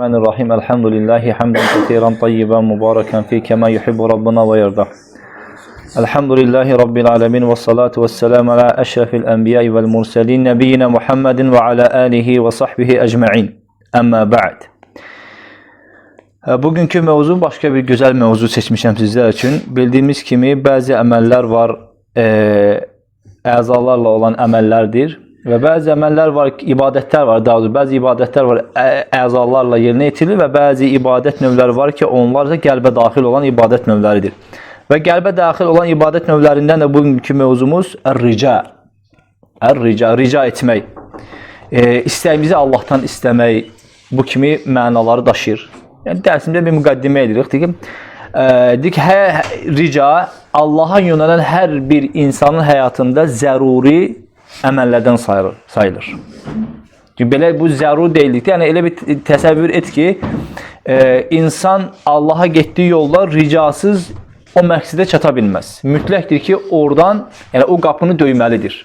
Bismillahirrahmanirrahim. Elhamdülillahi hamdan kesiran tayyiban mübareken fi kema yuhibbu Rabbuna ve yerda. Elhamdülillahi Rabbil alemin ve salatu ve selamu ala eşrefil enbiya'i vel murselin nebiyyina Muhammedin ve ala alihi ve sahbihi ecma'in. Amma ba'd. Bugünkü mevzu başka bir güzel mevzu seçmişəm sizler için. Bildiğimiz kimi bəzi əməllər var, əzalarla olan əməllərdir. Və bəzi əməllər var, ibadətlər var, daha doğrusu bəzi ibadətlər var, əzalarla yerinə yetirilir və bəzi ibadət növləri var ki, onlar da qəlbə daxil olan ibadət növləridir. Və qəlbə daxil olan ibadət növlərindən də bugünkü mövzumuz rica. Rica etmək. İstəyimizi Allahdan istəmək bu kimi mənaları daşıyır. Yəni dərsimdə bir müqəddimə edirik. Deyik ki, rica Allaha yönələn hər bir insanın həyatında zəruri əməllərdən sayılır. Belə bu zəruri deyildikdə, yəni elə bir təsəvvür et ki, insan Allaha getdiyi yolda ricasız o məqsədə çata bilməz. Mütləqdir ki, oradan, yəni o qapını döyməlidir.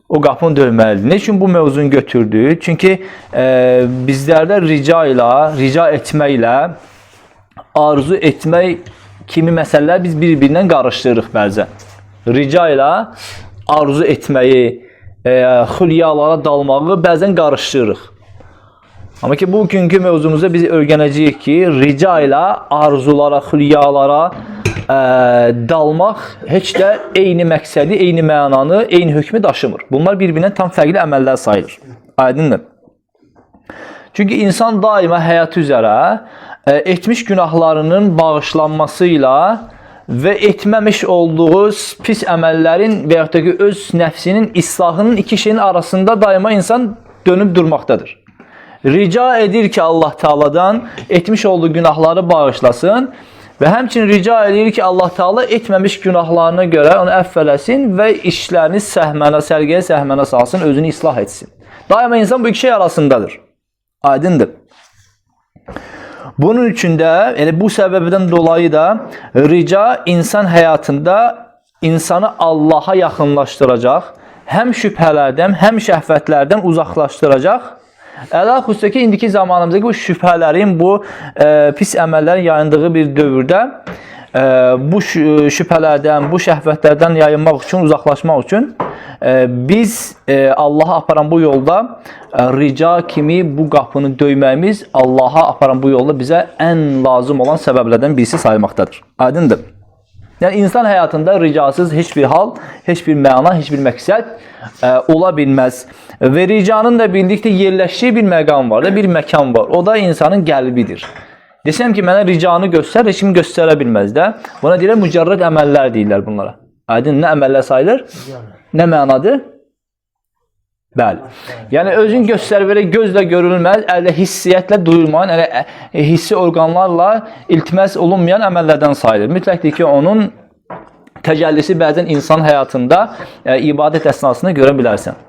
O qapını döyməlidir. Ne üçün bu mövzunu götürdü? Çünki bizlərdə rica etməklə, arzu etmək kimi məsələlər biz bir-birindən qarışdırırıq bəzən. Rica ilə arzu etməyi, xülyalara dalmağı bəzən qarışdırırıq. Amma ki, bugünkü mövzumuzda biz öyrənəcəyik ki, rica ilə arzulara, xülyalara dalmaq heç də eyni məqsədi, eyni mənanı, eyni hökmü daşımır. Bunlar bir-birindən tam fərqli əməllər sayılır. Aydındır. Çünki insan daima həyatı üzərə etmiş günahlarının bağışlanmasıyla və etməmiş olduğu pis əməllərin və yaxud da ki, öz nəfsinin islahının iki şeyin arasında daima insan dönüb durmaqdadır. Rica edir ki, Allah Teala'dan etmiş olduğu günahları bağışlasın və həmçinin rica edir ki, Allah Teala etməmiş günahlarına görə onu əfv eləsin və işlərini sərgiyə səhmənə salsın, özünü islah etsin. Daima insan bu iki şey arasındadır. Aydındır. Bunun üçün də, yəni bu səbəbdən dolayı da rica insan həyatında insanı Allaha yaxınlaşdıracaq, həm şübhələrdən, həm şəhvətlərdən uzaqlaşdıracaq. Əla-xüsusə ki, indiki zamanımızdakı bu şübhələrin, bu pis əməllərin yayındığı bir dövrdə bu şübhələrdən, bu şəhvətlərdən yayınmaq üçün, uzaqlaşmaq üçün biz Allaha aparan bu yolda rica kimi bu qapını döyməyimiz Allaha aparan bu yolda bizə ən lazım olan səbəblərdən birisi sayılmaqdadır. Aydındır. Yəni insan həyatında ricasız heç bir hal, heç bir məna, heç bir məqsəd ola bilməz. Və ricanın da bildikdə yerləşdiyi bir məqam var, bir məkan var. O da insanın qəlbidir. Desəm ki, mənə ricanı göstər, heç kim göstərə bilməz də. Buna deyirlər, mücərrəd əməllər deyirlər bunlara. Aydın, nə əməllər sayılır? Nə mənadır? Bəli. Yəni, özün göstərverək gözlə görülməz, əldə hissiyyətlə duyulmayan, hissi orqanlarla iltiməs olunmayan əməllərdən sayılır. Mütləqdir ki, onun təcəllisi bəzən insan həyatında ibadət əsnasında görə bilərsən.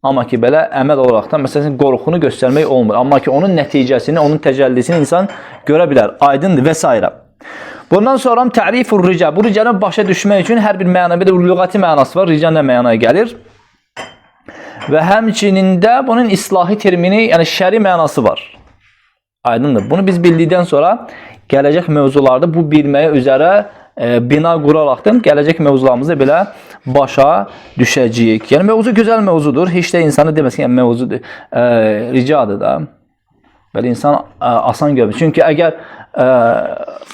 Amma ki, belə əməl olaraq da, məsələn, qorxunu göstərmək olmur. Amma ki, onun nəticəsini, onun təcəllisini insan görə bilər. Aydındır və s. Bundan sonra tərifur rica. Bu ricanı başa düşmək üçün hər bir məna, bir də lüğəti mənası var. Rica nə mənaya gəlir? Və həmçinin də bunun islahi termini, yəni şəri mənası var. Aydındır. Bunu biz bildikdən sonra gələcək mövzularda bu bilməyə üzərə bina quraraqdan gələcək mövzularımızı belə başa düşəcəyik. Yəni mövzu gözəl mövzudur. Heç də insanı deməsin ki, yəni mövzudur, ricadır da. Belə insan asan görmür. Çünki əgər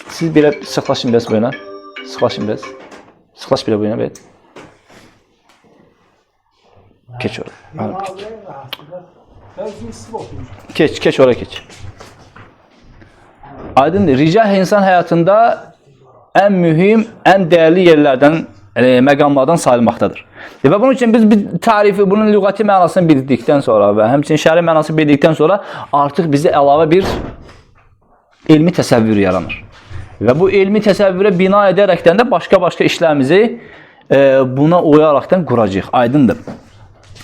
siz belə sıxlaşın biraz bu yana. Sıxlaşın biraz. Sıxlaş belə bu yana belə. Keç oraya. Keç oraya keç. Aydındır. Rica insan həyatında ən mühüm, ən dəyərli yerlərdən, məqamlardan sayılmaqdadır. Və bunun üçün biz tarifi, bunun lüğəti mənasını bildikdən sonra və həmçinin şəri mənasını bildikdən sonra artıq bizə əlavə bir elmi təsəvvür yaranır. Və bu elmi təsəvvürə bina edərəkdən də başqa-başqa işlərimizi buna uyaraqdan quracaq. Aydındır.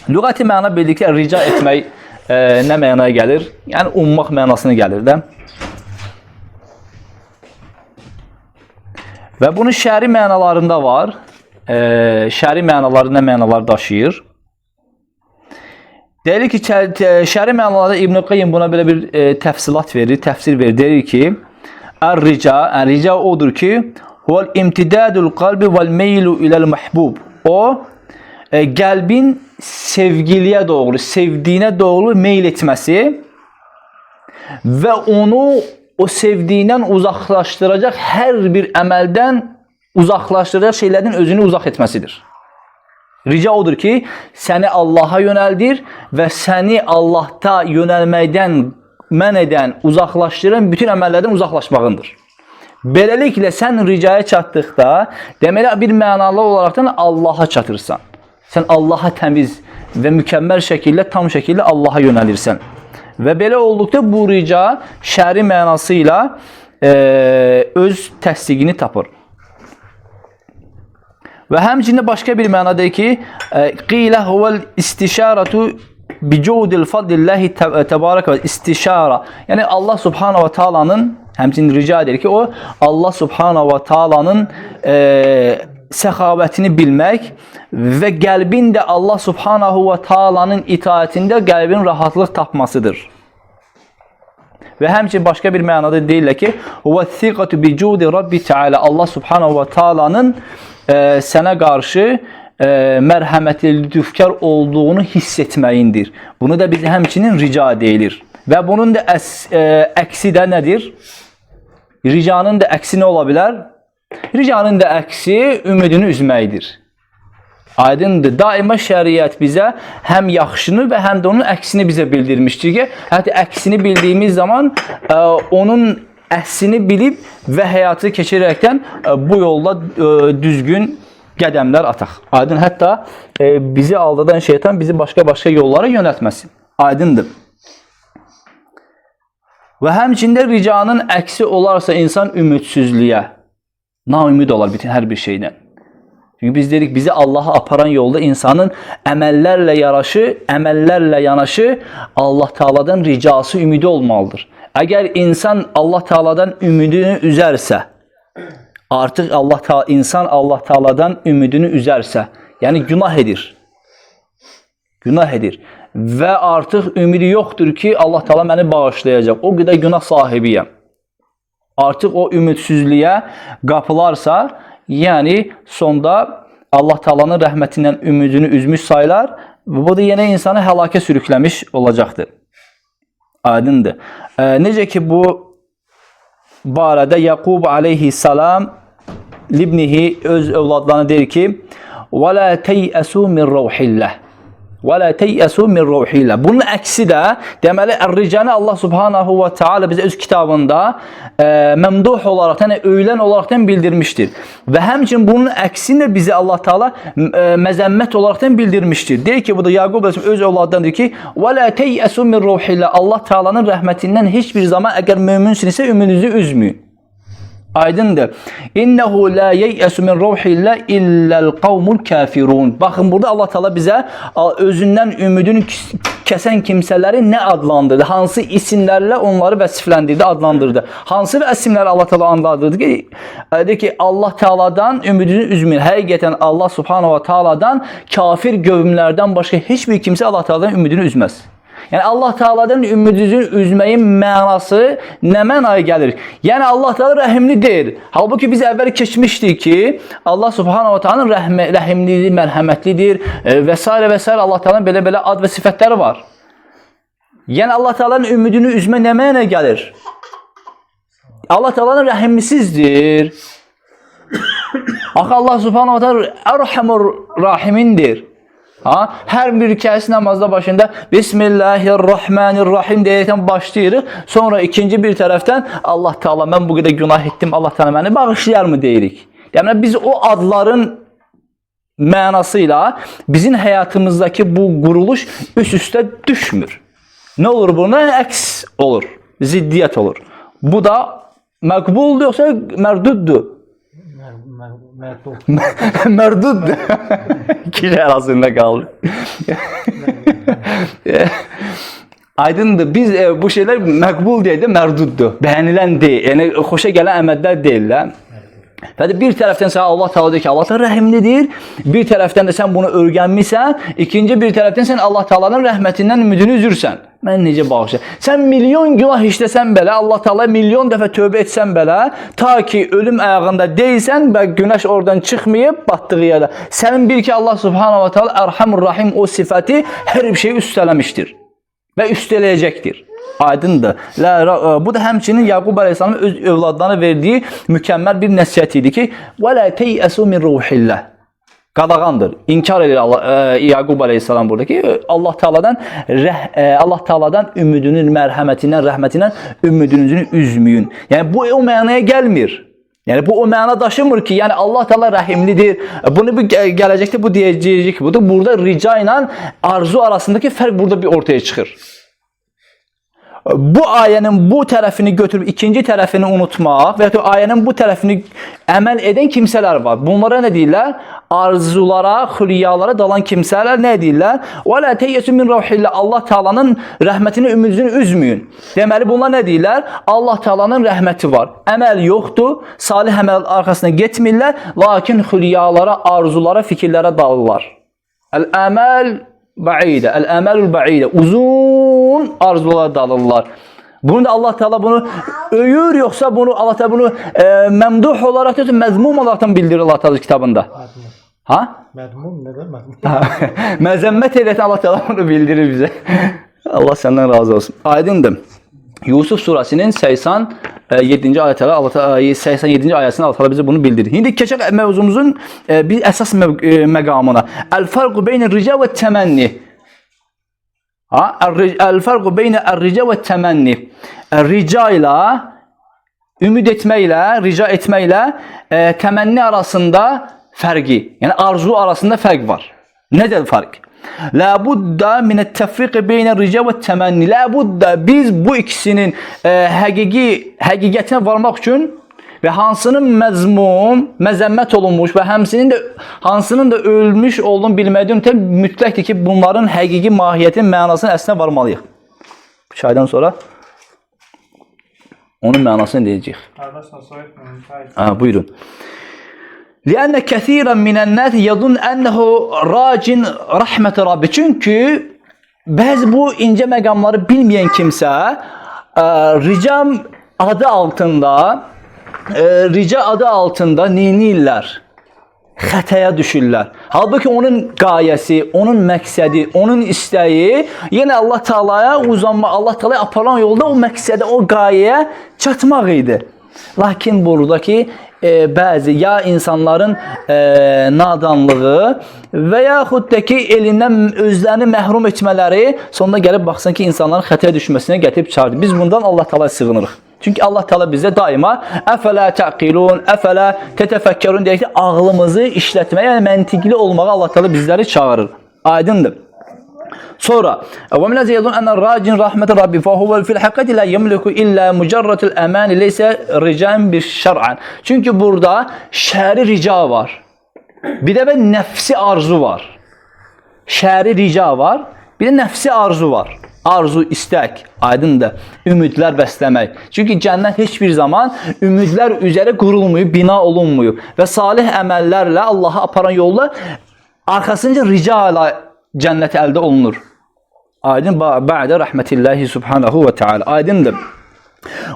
Lüğəti məna bildikdə rica etmək nə mənaya gəlir? Yəni, ummaq mənasına gəlir də. Və bunun şəri mənalarında var. Şəri mənaları nə mənalar daşıyır? Deyir ki, şəri mənalarda İbn Qayyim buna belə bir təfsilat verir, təfsir verir. Deyir ki, rica odur ki, huvel imtidadul qalbi vel meylu ilal mahbub. O qəlbin sevgiliyə doğru, sevdiyinə doğru meyl etməsi və onu o sevdiyindən uzaqlaşdıracaq hər bir əməldən uzaqlaşdıracaq şeylərdən özünü uzaq etməsidir. Rica odur ki, səni Allaha yönəldir və səni Allahda yönəlməkdən mən edən, uzaqlaşdıran bütün əməllərdən uzaqlaşmağındır. Beləliklə, sən ricaya çatdıqda, deməli, bir mənalı olaraqdan Allaha çatırsan. Sən Allaha təmiz və mükəmməl şəkildə, tam şəkildə Allaha yönəlirsən. Və belə olduqda bu rica şəri mənası ilə öz təsdiqini tapır. Və həmçində başqa bir mənada ki, qilə huvel istişaratu bicudil fadlillahi təbarək və istişara. Yəni Allah Subhanahu və Taala'nın, həmçinin rica edir ki, o Allah Subhanahu və Taala'nın səxavətini bilmək və qəlbin də Allah Subhanahu və Taala'nın itaətində qəlbin rahatlıq tapmasıdır. Və həmçinin başqa bir mənada deyirlər ki, huvəs-siqatu bicudi Rabbi Teala. Allah Subhanahu və Taala'nın sənə qarşı mərhəmətli, lütufkar olduğunu hiss etməyindir. Bunu da bizə həmçinin rica deyilir. Və bunun da əksi də nədir? Ricanın da əksi nə ola bilər? Ricanın da əksi ümidini üzməkdir. Aydındır. Daima şəriət bizə həm yaxşını və həm də onun əksini bizə bildirmişdir ki, hətta əksini bildiyimiz zaman onun əslini bilib və həyatı keçirərəkdən bu yolda düzgün qədəmlər ataq. Aydın, hətta bizi aldadan şeytan bizi başqa yollara yönəltməsin. Aydındır. Və həmçində ricanın əksi olarsa insan ümidsizliyə, naümid olar bütün hər bir şeydən. Çünki biz dedik, bizi Allaha aparan yolda insanın əməllərlə yanaşı Allah Taala'dan ricası, ümidi olmalıdır. Əgər insan Allah Taala'dan ümidini üzərsə, artıq insan Allah Taala'dan ümidini üzərsə, yəni günah edir. Günah edir. Və artıq ümidi yoxdur ki, Allah Taala məni bağışlayacaq. O qədər günah sahibiyəm. Artıq o ümidsizliyə qapılarsa, yəni sonda Allah Taala'nın rəhmətindən ümidini üzmüş saylar və bu da yenə insanı həlakə sürükləmiş olacaqdır. Aydındır. Necə ki bu barədə Yaqub aleyhissalam libnihi öz övladlarına deyir ki: "Və la teyasu min ruhillah." Və la teyasu min ruhillah. Bunun əksi də deməli Ər-Ricanı Allah Subhanahu və Teala bizə öz kitabında məmduh olaraq, yəni övülən olaraqdan bildirmişdir. Və həmçinin bunun əksini də bizə Allah Teala məzəmmət olaraqdan bildirmişdir. Deyir ki, bu da Yaqub öz övladlarından deyir ki: "Və la teyasu min ruhillah." Allah Teala'nın rəhmətindən heç bir zaman əgər möminsinizsə ümidinizi üzməyin. Aydındır. İnnehu la yeyasu min ruhillah illa'l qavmul kafirun. Baxın, burada Allah Teala bizə özündən ümidini kəsən kimsələri nə adlandırdı? Hansı isimlərlə onları vəsifləndirdi, adlandırdı? Hansı isimləri Allah Teala adlandırdı ki, dedi ki, Allah Teala'dan ümidini üzməyin. Həqiqətən Allah Subhanahu və Taala'dan kafir qövmlərdən başqa heç bir kimsə Allah Teala'dan ümidini üzməz. Yəni Allah Teala'dan ümidini üzməyin mənası nə mənaya gəlir? Yəni Allah Teala rəhimlidir. Halbuki biz əvvəl keçmişdik ki, Allah Subhanahu və Taala'nın rəhimlidir, mərhəmətlidir və s. və s. Allah Teala'nın belə ad və sifətləri var. Yəni Allah Teala'nın ümidini üzmə nə mənaya gəlir? Allah Teala'nın rəhimlisizdir. Axı Allah Subhanahu və Taala Ərhamur Rahimindir. Hər bir kəs namazda başında Bismillahirrahmanirrahim deyərəkdən başlayırıq. Sonra ikinci bir tərəfdən Allah Teala mən bu qədər günah etdim, Allah Teala məni bağışlayar mı deyirik. Yəni biz o adların mənasıyla bizim həyatımızdakı bu quruluş üst-üstə düşmür. Nə olur buna? Əks olur, ziddiyyət olur. Bu da məqbuldur yoxsa mərduddur? Mərduddur. İki şey arasında qaldı. Aydındır. Biz bu şeylər məqbul deyil də mərduddur. Bəyənilən deyil. Yəni xoşa gələn əməllər deyil də. Və bir tərəfdən sən Allah Taala deyir ki, Allah Taala rəhimlidir. Bir tərəfdən də sən bunu öyrənmisən. İkinci bir tərəfdən sən Allah Taala'nın rəhmətindən ümidini üzürsən. Mən necə bağışlayım? Sən milyon günah işləsən belə, Allah Taala milyon dəfə tövbə etsən belə, ta ki ölüm ayağında deyilsən və günəş oradan çıxmayıb batdığı yerdə. Sənin bir ki Allah Subhanahu va Taala Erhamur Rahim o sifəti hər bir şeyi üstələmişdir və üstələyəcəkdir. Aydındır. Bu da həmçinin Yaqub əleyhissalamın öz övladlarına verdiyi mükəmməl bir nəsihət idi ki: "Və la teyasu min ruhillah." Qadağandır. İnkar edir Yaqub əleyhissalam burada ki, Allah Taala'dan ümidinin mərhəmətindən, rəhmətindən ümidinizi üzməyin. Yəni bu o mənaya gəlmir. Yəni bu o məna daşımır ki, yəni Allah Taala rəhimlidir. Bunu gələcəkdə bu deyəcəyik. Bu da burada rica ilə arzu arasındakı fərq burada bir ortaya çıxır. Bu ayənin bu tərəfini götürüb ikinci tərəfini unutmaq və ya ayənin bu tərəfini əməl edən kimsələr var. Bunlara nə deyirlər? Arzulara, xülyalara dalan kimsələr nə deyirlər? Və la teyasu min ruhillah. Allah Taala'nın rəhmətini ümidini üzməyin. Deməli bunlar nə deyirlər? Allah Taala'nın rəhməti var. Əməl yoxdur. Salih əməl arxasına getmirlər, lakin xülyalara, arzulara, fikirlərə dalırlar. Əl-əməl ba'idə, əl-əməlul ba'idə. Uzun arzulara dalırlar. Bunu da Allah Teala bunu öyür, yoxsa bunu Allah Teala bunu məmduh olaraq yoxsa məzmum olaraq bildirir Allah Teala kitabında? Ha? Məzmum nədir? Məzmum. Məzəmmət edən Allah Teala bunu bildirir bizə. Allah səndən razı olsun. Aydındır. Yusuf surasının 87-ci ayətləri Allah 87-ci ayəsində Allah Teala bizə bunu bildirir. İndi keçək mövzumuzun bir əsas məqamına. El-farqu beynər-rica və təmənni. El-farqu beynər-rica və təmənni. Rica ilə, ümid etməklə, rica etməklə təmənni arasında fərqi, yəni arzu arasında fərq var. Nədir fərq? La budda min at-tafriq beynə rica və təmənni. La budda biz bu ikisinin həqiqətinə varmaq üçün və hansının məzəmmət olunmuş və hansının da ölmüş olduğunu bilməkdən mütləqdir ki, bunların həqiqi mahiyyətin mənasının əslinə varmalıyıq. Bu çaydan sonra onun mənasını deyəcəyik. Buyurun. لأن كثيرا من الناس يظن أنه راج رحمة ربي. Çünkü bəzi bu incə məqamları bilməyən kimsə ricam adı altında neynirlər? Xətaya düşürlər. Halbuki onun qayəsi, onun məqsədi, onun istəyi yenə Allah Taala'ya uzanma, Allah Taala'ya aparan yolda o məqsədə, o qayəyə çatmaq idi. Lakin buradakı bəzi ya insanların nadanlığı və yaxud da ki elindən özlərini məhrum etmələri sonunda gəlib baxsan ki insanların xətaya düşməsinə gətirib çıxardı. Biz bundan Allah Taala'ya sığınırıq. Çünki Allah Taala bizə daima əfələ təqilun, əfələ tətəfəkkərun deyək ki, ağlımızı işlətməyə, yəni məntiqli olmağa Allah Taala bizləri çağırır. Aydındır. Sonra və min ziyadun ən racin rahmet Rabbi fa huwa fil haqiqati la yemliku illa mujarratul aman leysa rican bir şer'an. Çünki burada şəri rica var. Bir də nəfsi arzu var. Şəri rica var, bir də nəfsi arzu var. Arzu, istək, aydındır, ümidlər bəsləmək. Çünki cənnət heç bir zaman ümidlər üzərə qurulmuyub, bina olunmuyub və salih əməllərlə Allaha aparan yolla arxasınca rica ilə cənnət əldə olunur. Aydın, bə'də rəhmətillahi subhanahu və teala. Aydındır.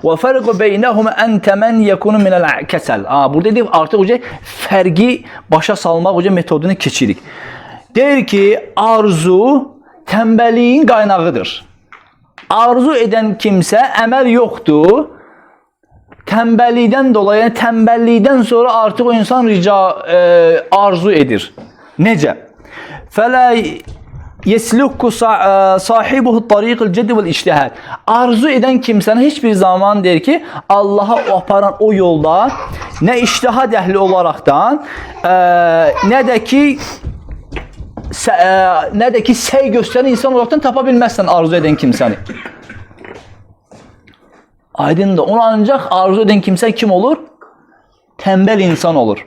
Və fərqu beynəhumə ən təmən yəkunu minəl kəsəl. Burada deyib, artıq fərqi başa salmaq metodunu keçirik. Deyir ki, arzu tənbəliyin qaynağıdır. Arzu edən kimsə əməl yoxdur. Tənbəllikdən dolayı, yəni tənbəllikdən sonra artıq o insan arzu edir. Necə? Fələ yeslukku sahibuhu tariqul ceddi vel ictihad. Arzu edən kimsəni heç bir zaman deyir ki, Allaha aparan o yolda nə ictihad əhli olaraqdan, nə də ki səy göstərən insan olaraqdan tapa bilməzsən arzu edən kimsəni. Aydındır. Onu ancaq arzu edən kimsə kim olur? Tənbəl insan olur.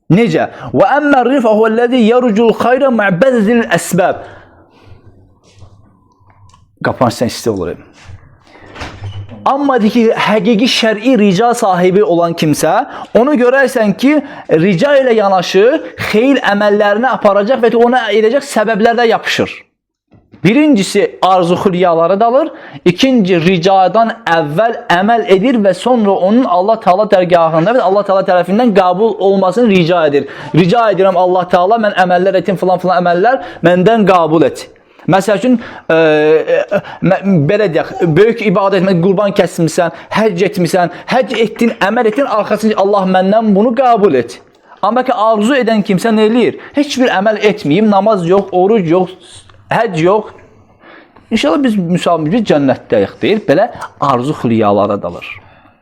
Necə? Və əmmə rifə huvəl-ləzi yərcul xayrə mə'bəzil əsbəb. Qapan sən istə olur. Amma deyir ki, həqiqi şər'i rica sahibi olan kimsə, onu görərsən ki, rica ilə yanaşı xeyir əməllərini aparacaq və ona edəcək səbəblər də yapışır. Birincisi arzu xülyalara dalır, ikinci ricadan əvvəl əməl edir və sonra onun Allah Teala dərgahında və Allah Teala tərəfindən qəbul olmasını rica edir. Rica edirəm Allah Teala, mən əməllər etdim, filan əməllər məndən qəbul et. Məsəl üçün, belə deyək, böyük ibadət, qurban kəsmirsən, həcc etmirsən, həcc etdin, əməl etdin, arxasınca Allah məndən bunu qəbul et. Amma ki, arzu edən kimsə nə eləyir? Heç bir əməl etməyim, namaz yox, oruc yox, həcc yox. İnşallah biz müsabimiz cənnətdəyik deyir. Belə arzu xülyalara dalır.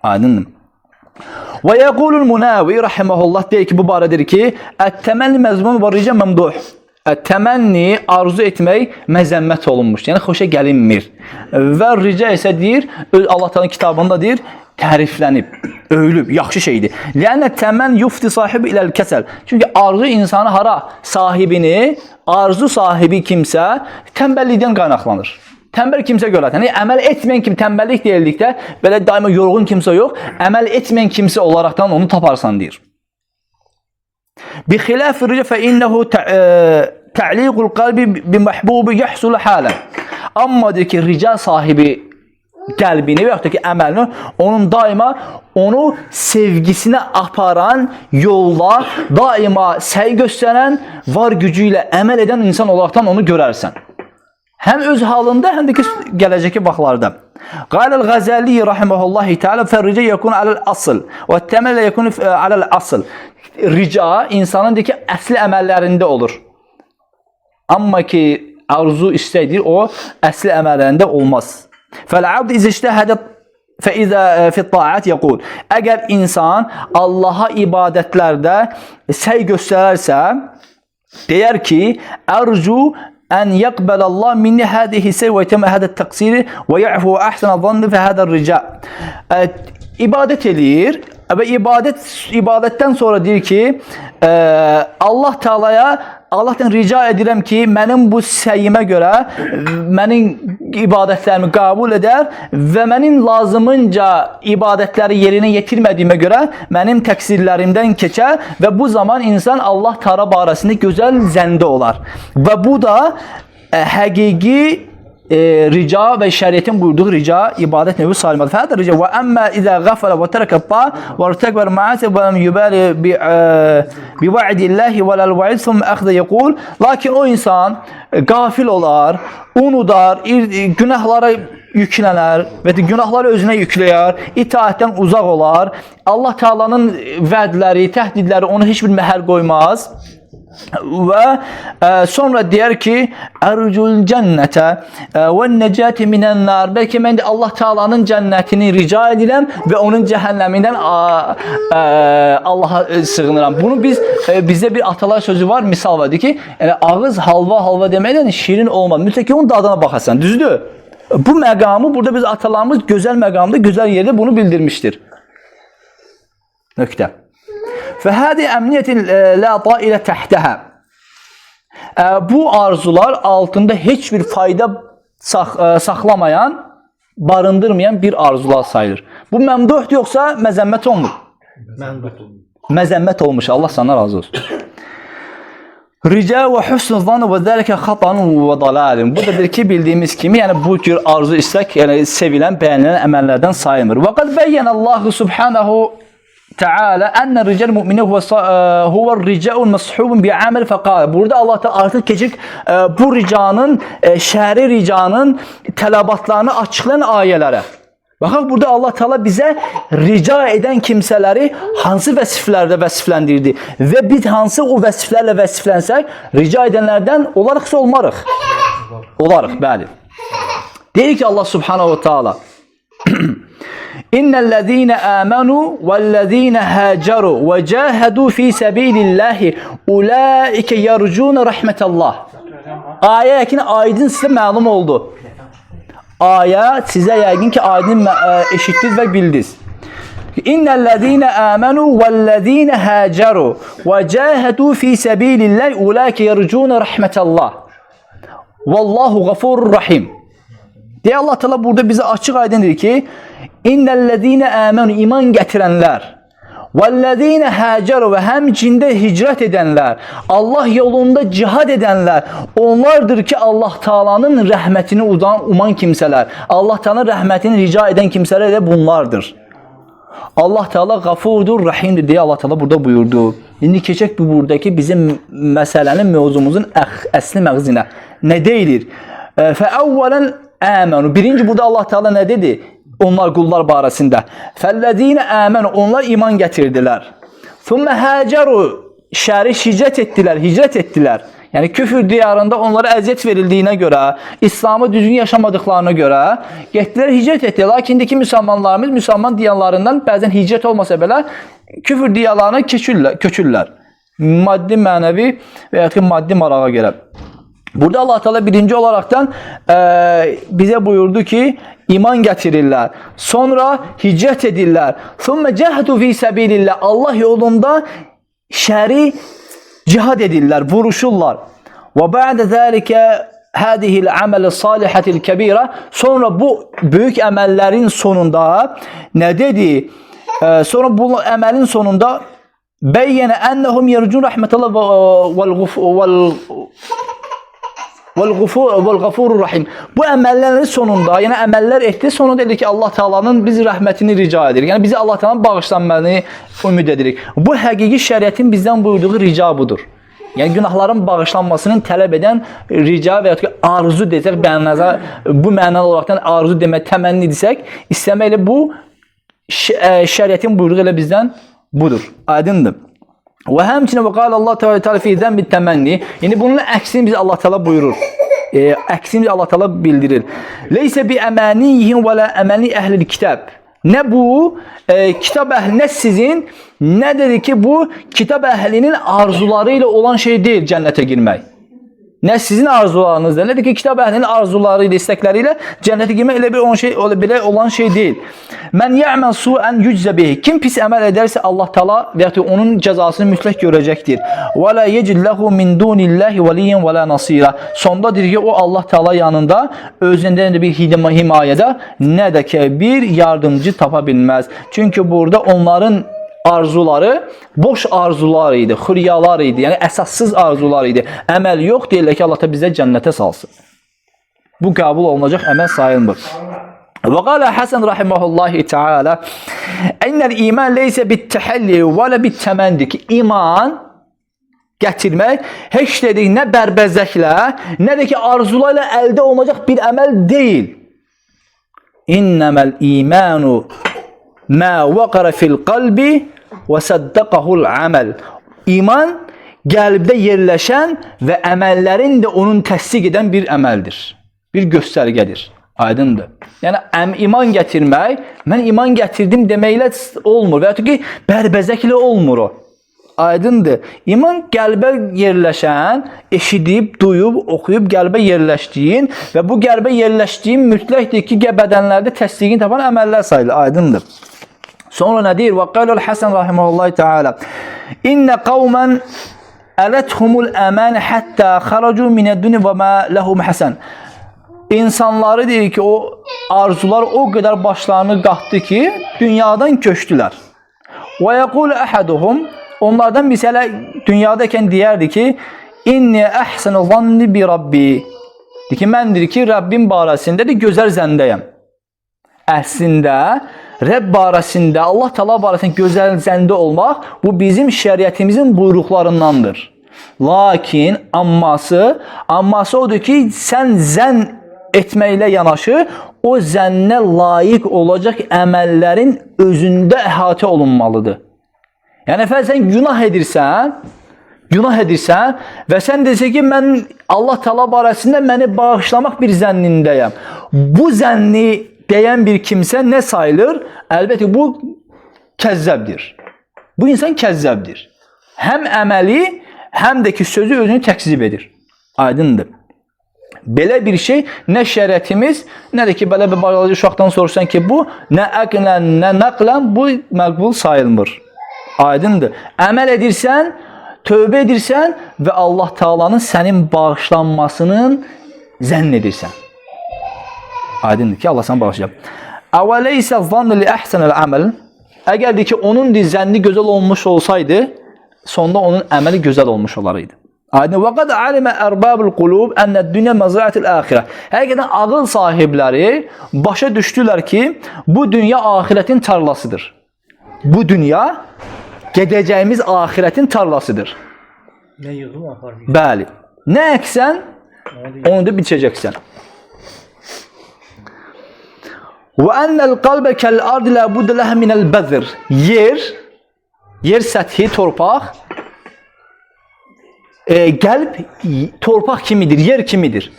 Aydındır. Və yəqulul Munavi rahimehullah deyir ki, bu barədir ki, ət-təmənni məzmun və rica məmduh. Təmənni, arzu etmək məzəmmət olunmuş. Yəni xoşa gəlinmir. Və rica isə deyir, Allah Teala'nın kitabında deyir, təriflənib, övülüb, yaxşı şeydir. Lənnə təmən yufti sahibi iləl kəsəl. Çünki arzu insanı hara? Sahibini, arzu sahibi kimsə tənbəllikdən qaynaqlanır. Tənbəl kimsə görə. Yəni əməl etməyən kim tənbəllik deyildikdə, belə daima yorğun kimsə yox, əməl etməyən kimsə olaraqdan onu taparsan deyir. بخلاف الرجاء فإنه تعليق القلب بمحبوب يحصل حالا. Amma deyir ki, rica sahibi qəlbini və yaxud da ki, əməlini onun daima onu sevgisinə aparan yolda daima səy göstərən, var gücü ilə əməl edən insan olaraqdan onu görərsən. Həm öz halında, həm də ki, gələcəki vaxtlarda. Qalil Gazali rahimehullah Teala fərrica yekun alal asl və təməl yekun alal asl. Rica insanın deyir ki, əsli əməllərində olur. Amma ki, arzu istəkdir, o əsli əməllərində olmaz. Fəl-abd izə ictəhədə fəizə fit-taat yəqul. Əgər insan Allaha ibadətlərdə səy göstərərsə, deyər ki, ərcu ən yəqbəl Allah minni hədihi səy və yətəmə hədə təqsiri və yə'fu əhsənə zanni fə hədə rica. İbadət eləyir və ibadətdən sonra deyir ki, Allah Teala'ya Allah'tan rica edirəm ki, mənim bu səyimə görə mənim ibadətlərimi qəbul edər və mənim lazımınca ibadətləri yerinə yetirmədiyimə görə mənim təqsirlərimdən keçər və bu zaman insan Allah Teala barəsində gözəl zəndə olar. Və bu da həqiqi rica və şəriətin buyurduğu rica ibadət növü sayılmadır. Fəhədə rica və əmmə izə qəfələ və tərəkə ta və rətəkbər ma'asib və ləm yübəli bi va'idilləhi və ləl-va'id thumma əxdə yəqul. Lakin o insan qafil olar, unudar, günahlara yüklənər və günahları özünə yükləyər, itaətdən uzaq olar. Allah Teala'nın vədləri, təhdidləri onu heç bir məhəl qoymaz. Və sonra deyər ki, ərcul cənnətə və nəcəti minən nar. Bəlkə mən də Allah Teala'nın cənnətini rica edirəm və onun cəhənnəmindən Allaha sığınıram. Bunu bizdə bir atalar sözü var, misal var. Deyir ki, ağız halva deməklə şirin olmaz. Mütləq onun dadına baxasan, düzdür? Bu məqamı burada biz atalarımız gözəl məqamda, gözəl yerdə bunu bildirmişdir. Nöqtə. Fəhədi əmniyyətin la tailə təhtəhə. Bu arzular altında heç bir fayda saxlamayan, barındırmayan bir arzular sayılır. Bu məmduhdur yoxsa məzəmmət olmur? Məzəmmət olmuş. Allah sana razı olsun. Rica və husnul zann və zəlikə xatan və dalalin. Bu da bir ki, bildiyimiz kimi, yəni bu cür arzu istək, yəni sevilən, bəyənilən əməllərdən sayılmır. Və qad bəyyənəllahu subhanahu Teala enne rical mu'mini huve rica'un mashubun bi amel faqala. Burada Allah Teala artıq keçib bu ricanın, şəri ricanın tələbatlarını açıqlayan ayələrə. Baxaq, burada Allah Teala bizə rica edən kimsələri hansı vəsiflərdə vəsifləndirdi və biz hansı o vəsiflərlə vəsiflənsək, rica edənlərdən olarıqsa olmarıq. Olarıq, bəli. Deyir ki, Allah Subhanahu wa Teala İnnellezîne âmenû vellezîne hâcerû ve câhedû fî sebîlillâhi ulâike yercûne rahmetallah. Ayə yəqin aydın sizə məlum oldu. Ayə sizə yəqin ki aydın eşitdiniz və bildiniz. İnnellezîne âmenû vellezîne hâcerû ve câhedû fî sebîlillâhi ulâike yercûne rahmetallah. Vallahu gafurur rahim. Deyə Allah Teala burada bizə açıq aydın deyir ki, İnnellezine amenu iman gətirənlər vəllezine haceru və həmçində hicrət edənlər, Allah yolunda cihad edənlər, onlardır ki, Allah Taala'nın rəhmətini uman kimsələr. Allah Taala'nın rəhmətini rica edən kimsələr də bunlardır. Allah Teala gafurdur, rahimdir deyə Allah Teala burada buyurdu. İndi keçək bu buradakı bizim məsələnin, mövzumuzun əsli məğzinə. Nə deyilir? Fəəvvələn əmənu. Birinci burada Allah Teala nə dedi? Onlar qullar barəsində. Fəllədinə əmənu. Onlar iman gətirdilər. Thumma haceru. Şəri hicrət etdilər. Yəni küfür diyarında onlara əziyyət verildiyinə görə, İslamı düzgün yaşamadıklarına görə getdilər, hicrət etdilər. Lakin indiki müsəlmanlarımız müsəlman diyarlarından bəzən hicrət olmasa belə küfür diyarlarına köçürlər. Maddi, mənəvi və ya maddi marağa görə. Burada Allah Teala birinci olaraktan bize buyurdu ki iman getirirler. Sonra hicret edirlər. Thumma cahadu fi sabilillah. Allah yolunda şəri cihad edirlər, vuruşurlar. Və ba'de zalika hadihil amel salihatil kebira. Sonra bu büyük əməllərin sonunda nə dedi? Sonra bu əməlin sonunda beyyene ennehum yercun rahmetallah vel gafurur rahim. Bu əməllərin sonunda, yəni əməllər etdi, sonunda dedi ki, Allah Taala'nın biz rəhmətini rica edirik. Yəni bizi Allah Taala'nın bağışlanmasını ümid edirik. Bu həqiqi şəriətin bizdən buyurduğu rica budur. Yəni günahların bağışlanmasını tələb edən rica və ya ki arzu desək, bu mənalı olaraqdan arzu demək, təmənni desək, istəməklə bu şəriətin buyruğu elə bizdən budur. Aydındır. Və həmçinin və qala Allah Teala fi zəmmi təmənni. Yəni bunun əksini biz Allah Teala buyurur. Əksini Allah Teala bildirir. Leysə bi əmaniyihim və la əmani əhlil kitab. Nə bu kitab əhli, nə sizin, nə dedi ki bu kitab əhlinin arzuları ilə olan şey deyil cənnətə girmək. Nə sizin arzularınızda, nə də ki kitab əhlinin arzuları ilə, istəkləri ilə cənnətə girmək elə olan şey deyil. Mən ya'mal su'an yujza bihi. Kim pis əməl edərsə Allah Taala və ya onun cəzasını mütləq görəcəkdir. Və la yecid lahu min dunillahi veliyyan və la nasira. Sonda deyir ki, o Allah Taala yanında özündən də bir himayədə, nə də ki bir yardımcı tapa bilməz. Çünki burada onların arzuları boş arzular idi, xüryalar idi, yəni əsassız arzular idi. Əməl yox, deyirlər ki, Allah da bizə cənnətə salsın. Bu qəbul olunacaq əməl sayılmır. Və qala Hasan rahimehullahi teala: "İnnel iman leysə bit-təhalli və la bit-təmanni." İman gətirmək heç dedik nə bərbəzəklə, nə də ki arzularla əldə olunacaq bir əməl deyil. İnnemel imanu ma vaqara fil qalbi və səddəqəhul əməl. İman qəlbdə yerləşən və əməllərin də onun təsdiq edən bir əməldir. Bir göstərgədir. Aydındır. Yəni iman gətirmək, mən iman gətirdim deməklə olmur və ya ki bərbəzəklə olmur o. Aydındır. İman qəlbə yerləşən, eşidib, duyub, oxuyub qəlbə yerləşdiyin və bu qəlbə yerləşdiyin mütləqdir ki, bədənlərdə təsdiqini tapan əməllər sayılır. Aydındır. Sonra nə deyir? Və qalul Hasan rahimehullahi teala: "İnne qavman alethumul aman hatta xaracu mined-dunya və ma lahum hasan." İnsanları deyir ki, o arzular o qədər başlarını qatdı ki, dünyadan köçdülər. Və yəqulu ahaduhum, onlardan məsələ dünyadakən deyərdi ki, "İnni ahsanu zanni bi rabbi." Deyir ki, məndir ki, Rəbbim barəsində də gözəl zəndəyəm. Əslində Rəbb barəsində, Allah Taala barəsində gözəl zəndə olmaq bu bizim şəriətimizin buyruqlarındandır. Lakin amması odur ki, sən zənn etməklə yanaşı o zənnə layiq olacaq əməllərin özündə əhatə olunmalıdır. Yəni sən günah edirsən və sən desə ki, mən Allah Taala barəsində məni bağışlamaq bir zənnindəyəm. Bu zənni deyən bir kimsə nə sayılır? Əlbəttə bu kəzzəbdir. Bu insan kəzzəbdir. Həm əməli, həm də ki sözü özünü təkzib edir. Aydındır. Belə bir şey nə şəriətimiz, nə də ki belə bir balaca uşaqdan soruşsan ki bu nə əqlən, nə nəqlən bu məqbul sayılmır. Aydındır. Əməl edirsən, tövbə edirsən və Allah Taala'nın sənin bağışlanmasının zənn edirsən. Aydındır ki, Allah səni bağışlayacaq. Əvəleysə zannı li əhsənəl əməl. Əgər ki, onun zənni gözəl olmuş olsaydı, sonda onun əməli gözəl olmuş olarıydı. Aydın. Və qad alimə ərbabul qulub ənəd dünya məzrətil əxirə. Həqiqətən ağıl sahibləri başa düşdülər ki, bu dünya axirətin tarlasıdır. Bu dünya gedəcəyimiz axirətin tarlasıdır. Nə yığım aparır? Bəli. Nə əksən, onu da biçəcəksən. Və ənəl qalbə kəl-ardı lə buddə ləhə minəl bəzir. Yer səthi, torpaq, qəlb torpaq kimidir, yer kimidir.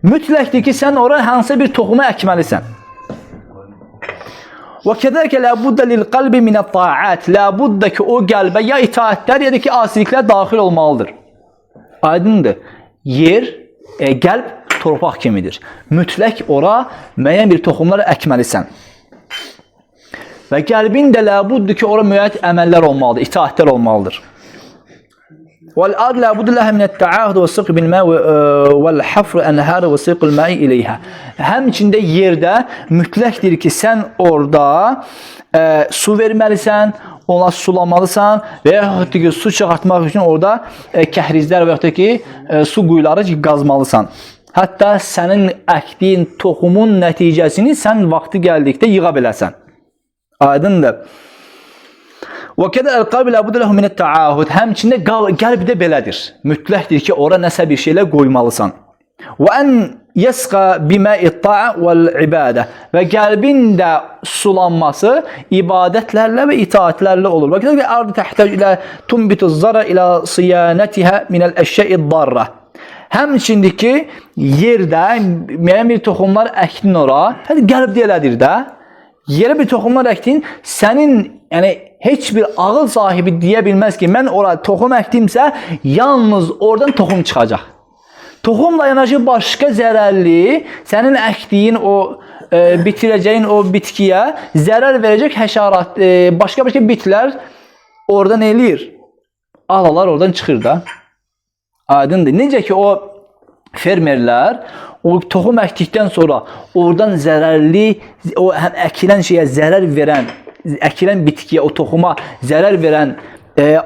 Mütləqdir ki, sən oraya hansı bir toxumu əkməlisən. Və kədəkə lə buddə lil-qalbi minət-taat. Lə buddə ki, o qəlbə ya itaətlər, ya da ki, asiliklər daxil olmalıdır. Aydındır. Yer, qəlb torpaq kimidir. Mütləq ora müəyyən bir toxumlar əkməlisən. Və qəlbin də ləbuddur ki, ora müəyyən əməllər olmalıdır, itaətlər olmalıdır. وَالْأَرْضِ لَا بُدَّ لَهَا مِنَ التَّعَاهُدِ وَالسِّقْرِ بِالْمَاءِ وَالْحَفْرِ أَنْهَارِ وَسِقْ الْمَاءِ إِلَيْهَا. Həmçində yerdə mütləqdir ki, sən orada su verməlisən, ona sulamalısan və yaxud ki, su çıxartmaq üçün orada kəhrizlər və yaxud ki, su quyuları qazmalısan. Hətta sənin əkdiyin toxumun nəticəsini sən vaxtı gəldikdə yığa biləsən. Aydındır. Və kədə əl-qalb lə buddə ləhu minət təahud. Həmçində qəlb də belədir. Mütləqdir ki, ora nəsə bir şeylə qoymalısan. Və ən yəsqa bimə'i-t-ta'a vəl-ibadə. Və qəlbin də sulanması ibadətlərlə və itaətlərlə olur. Və kədə ardı təhtəc ilə tunbitu-zara ilə siyanətihə minəl-əşşə'i-darra. Həmçində ki, yerdə müəyyən bir toxumlar əkdin ora. Qəlb də elədir də. Yerə bir toxumlar əkdin, sənin heç bir ağıl sahibi deyə bilməz ki, mən ora toxum əkdimsə, yalnız oradan toxum çıxacaq. Toxumla yanaşı başqa zərərli, sənin əkdiyin o, bitirəcəyin o bitkiyə zərər verəcək həşərat, başqa bitkilər oradan eləyir. Ağlar oradan çıxır da. Aydındır. Necə ki, o fermerlər o toxum əkdikdən sonra oradan zərərli, o həm əkilən şeyə zərər verən, əkilən bitkiyə, o toxuma zərər verən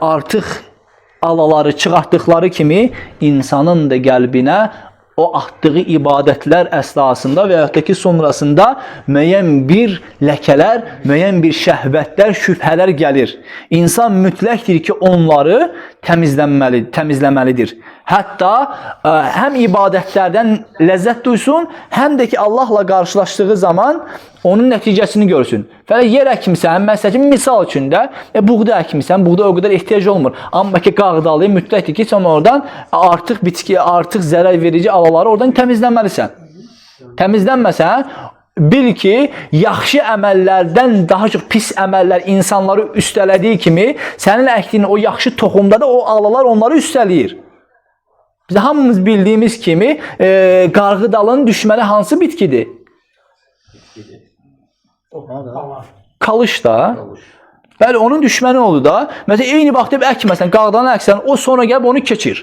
artıq alaları çıxartdıqları kimi insanın da qəlbinə o atdığı ibadətlər əsnasında və yaxud da ki, sonrasında müəyyən bir ləkələr, müəyyən bir şəhvətlər, şübhələr gəlir. İnsan mütləqdir ki, onları təmizləməlidir. Hətta həm ibadətlərdən ləzzət duysun, həm də ki, Allahla qarşılaşdığı zaman onun nəticəsini görsün. Fələ yer əkmisən, məsələn, misal üçün də buğda əkmisən, buğda o qədər ehtiyac olmur. Amma ki, qağdalı mütləqdir ki, sən oradan artıq bitki, artıq zərər verici alaları oradan təmizləməlisən. Təmizlənməsən, bil ki, yaxşı əməllərdən daha çox pis əməllər insanları üstələdiyi kimi, sənin əkdiyin o yaxşı toxumda da o alalar onları üstələyir. Biz hamımız bildiyimiz kimi, qarğıdalın düşməni hansı bitkidir? Kalış da. Bəli, onun düşməni olur da. Məsələn, eyni vaxtda əkməsən, qağdanı əksən, o sonra gəlib onu keçir.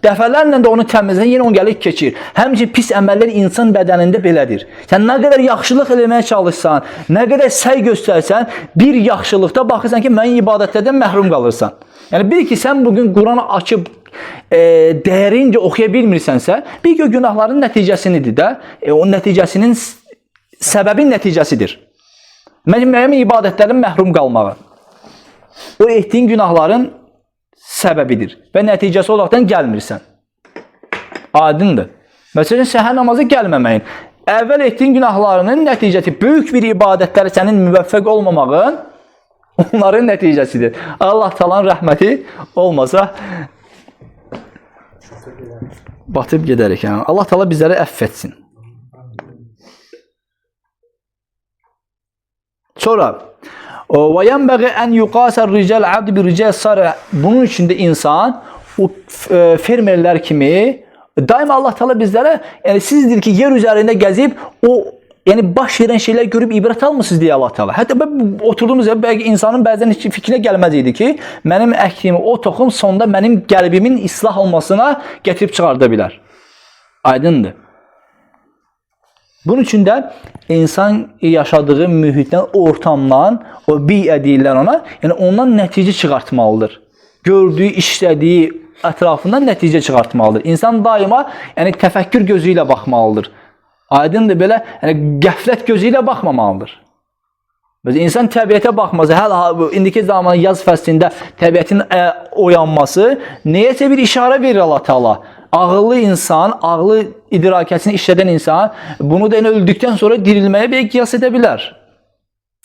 Dəfələrlə də onu təmizlən, yenə onu gəlib keçir. Həmçinin pis əməllər insan bədənində belədir. Sən nə qədər yaxşılıq eləməyə çalışsan, nə qədər səy göstərsən, bir yaxşılıqda baxırsan ki, mənim ibadətlərdən məhrum qalırsan. Yəni, bil ki, sən bugün Quranı açıb dəyərincə oxuya bilmirsənsə, bil ki, o günahların nəticəsinidir də, o nəticəsinin səbəbin nəticəsidir. Mənim ibadətlərin məhrum qalmağı. O etdiyin günahların səbəbidir və nəticəsi olaraqdan gəlmirsən. Aydındır. Məsələn, səhər namazı gəlməməyin. Əvvəl etdiyin günahlarının nəticəsi, böyük bir ibadətləri sənin müvəffəq olmamağın onların nəticəsidir. Allah Taala'nın rəhməti olmasa batıb gedərik. Yəni. Allah Taala bizləri əfv etsin. Sonra və yenbəği ən yuqasər rical abd bir rical sar. Bunun üçün də insan o fermerlər kimi daima Allah Taala bizlərə, yəni sizdir ki, yer üzərində gəzib o baş verən şeylər görüb ibrət almısınız deyə Allah Taala. Hətta oturduğumuz yer bəlkə insanın bəzən heç fikrinə gəlməz idi ki, mənim əkdiyim o toxum sonda mənim qəlbimin islah olmasına gətirib çıxarda bilər. Aydındır. Bunun üçün də insan yaşadığı mühitdən, ortamdan, o biyə deyirlər ona, yəni ondan nəticə çıxartmalıdır. Gördüyü, işlədiyi ətrafından nəticə çıxartmalıdır. İnsan daima yəni təfəkkür gözü ilə baxmalıdır. Aydındır, belə yəni qəflət gözü ilə baxmamalıdır. İnsan təbiətə baxmaz. İndiki zaman yaz fəslində təbiətin oyanması neyəsə bir işarə verir Allah Teala. Ağıllı insan, ağlı idrakəsini işlədən insan bunu da öldükdən sonra dirilməyə belə qiyas edə bilər.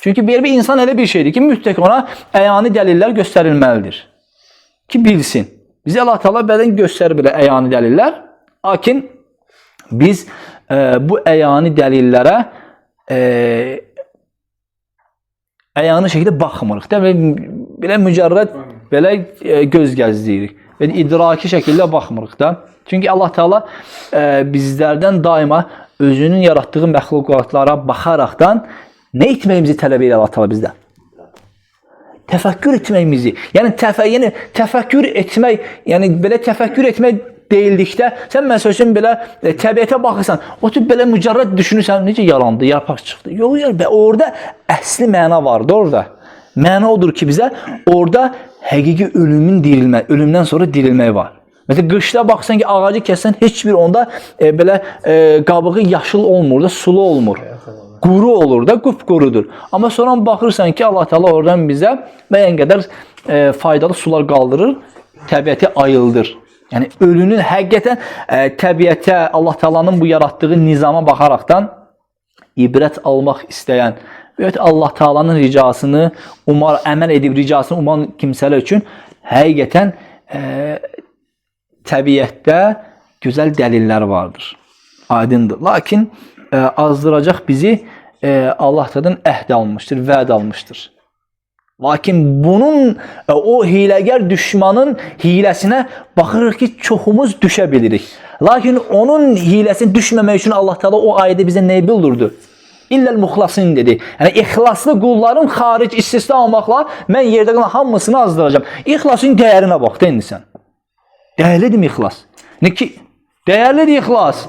Çünki bir insan elə bir şeydir ki, mütləq ona əyani dəlillər göstərilməlidir. Ki, bilsin. Bizə Allah Teala bədən göstərir belə əyani dəlillər. Lakin biz bu əyani dəlillərə əyani şəkildə baxmırıq. Belə mücərrəd belə göz gəzdiyirik. Yəni, idraki şəkildə baxmırıq da. Çünki Allah Teala bizlərdən daima özünün yaratdığı məxluqatlara baxaraqdan nə etməyimizi tələb edir Allah Teala bizdən? Təfəkkür etməyimizi. Yəni təfəkkür etmək, yəni belə təfəkkür etmək deyildikdə, sən məsəl üçün belə təbiətə baxırsan, o tip belə mücərrəd düşünürsən, necə yarandı, yarpaq çıxdı. Yox, orada əsli məna vardı orada. Məna odur ki, bizə orada həqiqi ölümdən sonra dirilmək var. Məsələn, qışda baxsan ki, ağacı kəsən, heç bir onda belə qabığı yaşıl olmur da, sulu olmur. Quru olur da, qupqurudur. Amma sonra baxırsan ki, Allah Teala oradan bizə müəyyən qədər faydalı sular qaldırır, təbiəti ayıldır. Yəni, ölünün həqiqətən təbiətə, Allah Teala'nın bu yaratdığı nizama baxaraqdan ibrət almaq istəyən, Allah Teala'nın ricasını əməl edib, ricasını uman kimsələr üçün həqiqətən təbiətdə gözəl dəlillər vardır. Aydındır. Lakin azdıracaq bizi Allah Teala'dan əhd almışdır, vəd almışdır. Lakin bunun, o hiləgər düşmanın hiləsinə baxırıq ki, çoxumuz düşə bilirik. Lakin onun hiləsini düşməmək üçün Allah Teala o ayədə bizə nəyi bildirdi? İlləl muxlasin dedi. Yəni, ixlaslı qulların xaric istisna olmaqla mən yerdə qalan hamısını azdıracağım. İxlasın dəyərinə bax da indi sən. Dəyərlidir mi ixlas? Dəyərlidir ixlas.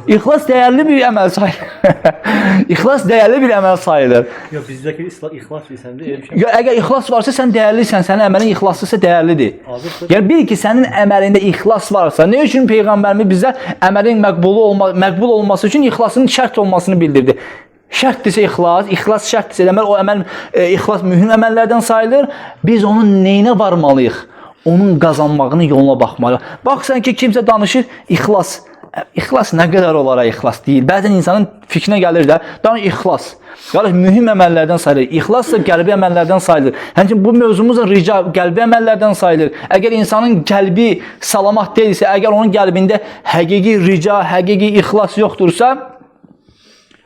İxlas dəyərli bir əməl sayılır. İxlas dəyərli bir əməl sayılır. Yox, bizdəki ixlas bilsən də əgər ixlas varsa, sən dəyərlisən, sənin əməlin ixlaslısa dəyərlidir. Yəni, bil ki, sənin əməlində ixlas varsa, nə üçün Peyğəmbərimiz bizə əməlin məqbul olması üçün ixlasının şərt olmasını bildirdi? Şərtdirsə ixlas şərtdirsə, deməli, o əməl, ixlas mühüm əməllərdən sayılır. Biz onun neyinə varmalıyıq? Onun qazanmağının yoluna baxmalıyıq. Baxsan ki, kimsə danışır, ixlas. İxlas nə qədər olaraq ixlas deyil. Bəzən insanın fikrinə gəlir də, ixlas. Qardaş, mühüm əməllərdən sayılır. İxlas da qəlbi əməllərdən sayılır. Həmçinin bu mövzumuz da rica, qəlbi əməllərdən sayılır. Əgər insanın qəlbi salamat deyilsə, əgər onun qəlbində həqiqi rica, həqiqi ixlas yoxdursa,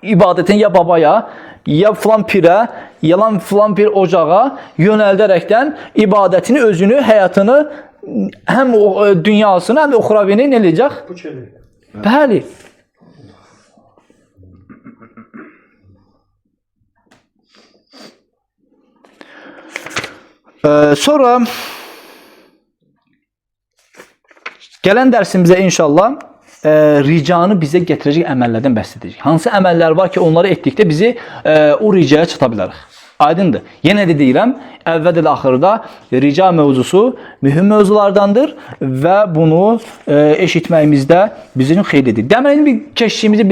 ibadətin ya babaya, ya filan pirə, yalan filan bir ocağa yönəldərəkdən ibadətini, özünü, həyatını, həm dünyasını, həm də uxravini nə eləyəcək? Bəli. Sonra gələn dərsimizə inşallah ricanı bizə gətirəcək əməllərdən bəhs edəcək. Hansı əməllər var ki, onları etdikdə bizi o ricaya çata bilərik. Aydındır. Yenə də deyirəm, əvvəl axırda rica mövzusu mühüm mövzulardandır və bunu eşitməyimizdə bizim xeyridir. Deməli, bir keçdiyimizi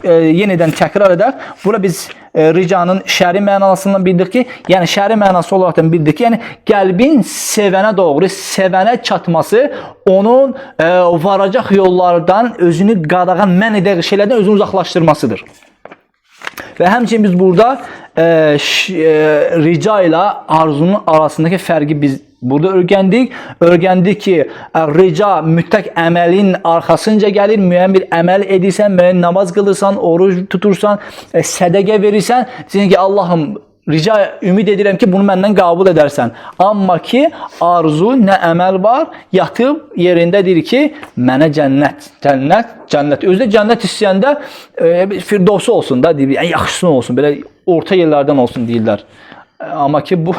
yenidən təkrar edək. Burada biz ricanın şəri mənasından bildik ki, yəni şəri mənası olaraqdan bildik ki, yəni qəlbin sevənə doğru, sevənə çatması, onun varacaq yollardan özünü qadağan, mən edək şeylərdən özünü uzaqlaşdırmasıdır. Və həmçinin biz burada rica ilə arzunun arasındakı fərqi biz burada öyrəndik. Öyrəndik ki, rica mütləq əməlin arxasınca gəlir. Müəyyən bir əməl edirsən, müəyyən namaz qılırsan, oruc tutursan, sədəqə verirsən. Deyirsən ki, Allahım, rica ümid edirəm ki, bunu məndən qəbul edərsən. Amma ki, arzu, nə əməl var, yatıb yerindədir ki, mənə cənnət. Cənnət. Özdə cənnət istəyəndə firdovsu olsun da, yaxşısını olsun, belə orta yerlərdən olsun deyirlər. Amma ki, bu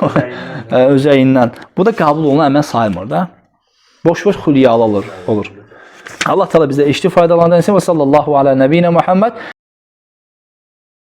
özəyindən. Bu da qəbul olunan əməl sayılmır da. Boş-boş xülyalı olur. Allah Teala bizə eşli faydalandırsın və sallallahu alə nəbiyinə Muhammed.